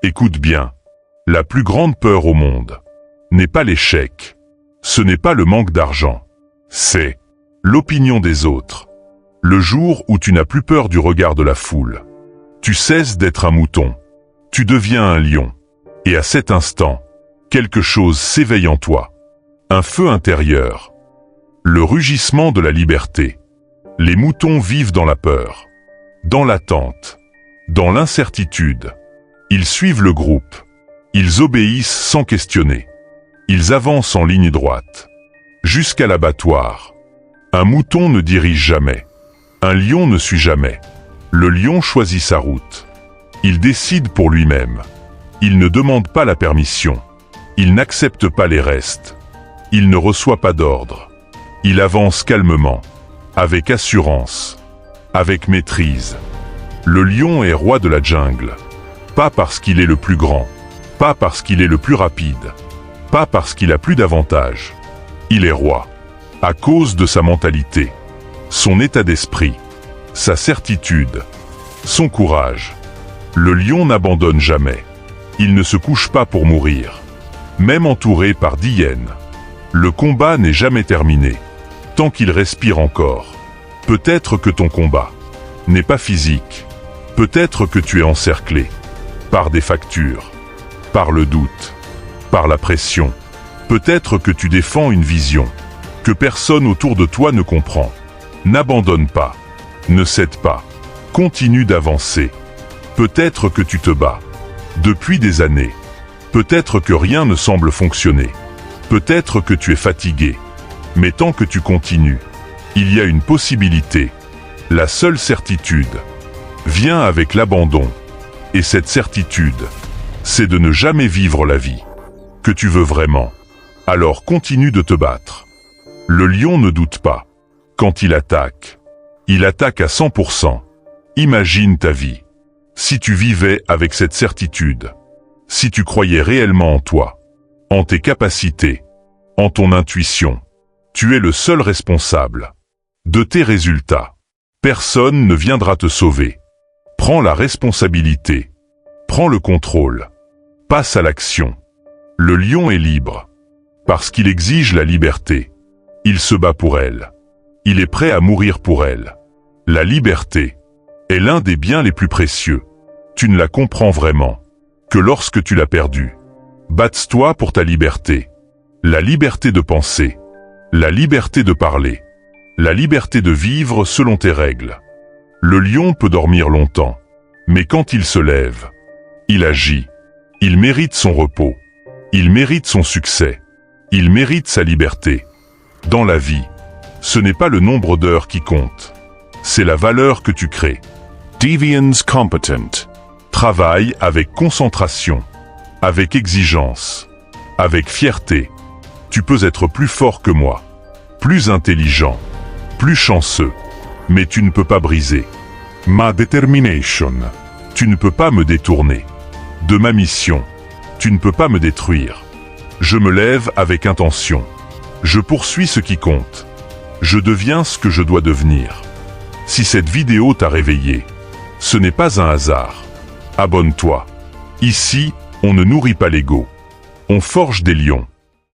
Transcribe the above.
Écoute bien. La plus grande peur au monde n'est pas l'échec. Ce n'est pas le manque d'argent. C'est l'opinion des autres. Le jour où tu n'as plus peur du regard de la foule, tu cesses d'être un mouton. Tu deviens un lion. Et à cet instant, quelque chose s'éveille en toi. Un feu intérieur. Le rugissement de la liberté. Les moutons vivent dans la peur, dans l'attente, dans l'incertitude. Ils suivent le groupe. Ils obéissent sans questionner. Ils avancent en ligne droite, jusqu'à l'abattoir. Un mouton ne dirige jamais. Un lion ne suit jamais. Le lion choisit sa route. Il décide pour lui-même. Il ne demande pas la permission. Il n'accepte pas les restes. Il ne reçoit pas d'ordre. Il avance calmement, avec assurance, avec maîtrise. Le lion est roi de la jungle. Pas parce qu'il est le plus grand, pas parce qu'il est le plus rapide, pas parce qu'il a plus d'avantages. Il est roi, à cause de sa mentalité, son état d'esprit, sa certitude, son courage. Le lion n'abandonne jamais. Il ne se couche pas pour mourir. Même entouré par d'hyènes. Le combat n'est jamais terminé, tant qu'il respire encore. Peut-être que ton combat n'est pas physique. Peut-être que tu es encerclé par des factures, par le doute, par la pression. Peut-être que tu défends une vision que personne autour de toi ne comprend. N'abandonne pas, ne cède pas, continue d'avancer. Peut-être que tu te bats depuis des années. Peut-être que rien ne semble fonctionner. Peut-être que tu es fatigué. Mais tant que tu continues, il y a une possibilité. La seule certitude vient avec l'abandon. Et cette certitude, c'est de ne jamais vivre la vie que tu veux vraiment. Alors continue de te battre. Le lion ne doute pas. Quand il attaque à 100%. Imagine ta vie. Si tu vivais avec cette certitude, si tu croyais réellement en toi, en tes capacités, en ton intuition, tu es le seul responsable de tes résultats. Personne ne viendra te sauver. Prends la responsabilité. Prends le contrôle. Passe à l'action. Le lion est libre. Parce qu'il exige la liberté. Il se bat pour elle. Il est prêt à mourir pour elle. La liberté est l'un des biens les plus précieux. Tu ne la comprends vraiment que lorsque tu l'as perdue. Bats-toi pour ta liberté. La liberté de penser. La liberté de parler. La liberté de vivre selon tes règles. Le lion peut dormir longtemps, mais quand il se lève, il agit. Il mérite son repos. Il mérite son succès. Il mérite sa liberté. Dans la vie, ce n'est pas le nombre d'heures qui compte. C'est la valeur que tu crées. Deviance Competent. Travaille avec concentration, avec exigence, avec fierté. Tu peux être plus fort que moi, plus intelligent, plus chanceux, mais tu ne peux pas briser ma determination. Tu ne peux pas me détourner de ma mission. Tu ne peux pas me détruire. Je me lève avec intention. Je poursuis ce qui compte. Je deviens ce que je dois devenir. Si cette vidéo t'a réveillé, ce n'est pas un hasard. Abonne-toi. Ici, on ne nourrit pas l'ego. On forge des lions.